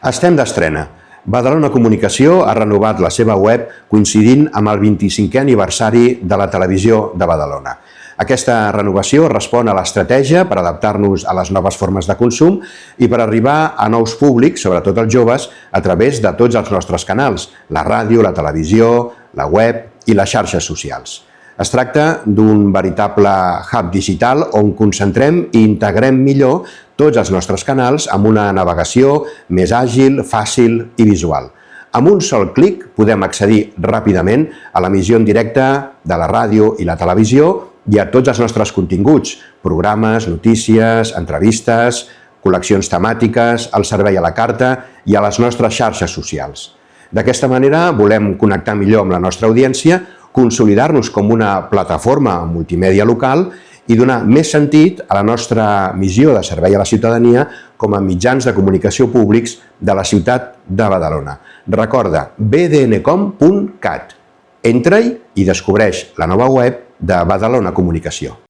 Estem d'estrena. Badalona Comunicació ha renovat la seva web coincidint amb el 25è aniversari de la televisió de Badalona. Aquesta renovació respon a l'estratègia per adaptar-nos a les noves formes de consum i per arribar a nous públics, sobretot els joves, a través de tots els nostres canals, la ràdio, la televisió, la web i les xarxes socials. Es tracta d'un veritable hub digital on concentrem i integrem millor tots els nostres canals amb una navegació més àgil, fàcil i visual. Amb un sol clic podem accedir ràpidament a l'emissió en directe de la ràdio i la televisió i a tots els nostres continguts, programes, notícies, entrevistes, col·leccions temàtiques, el servei a la carta i a les nostres xarxes socials. D'aquesta manera volem connectar millor amb la nostra audiència, consolidar-nos com una plataforma multimèdia local i donar més sentit a la nostra missió de servei a la ciutadania com a mitjans de comunicació públics de la ciutat de Badalona. Recorda bdncom.cat. Entra-hi i descobreix la nova web de Badalona Comunicació.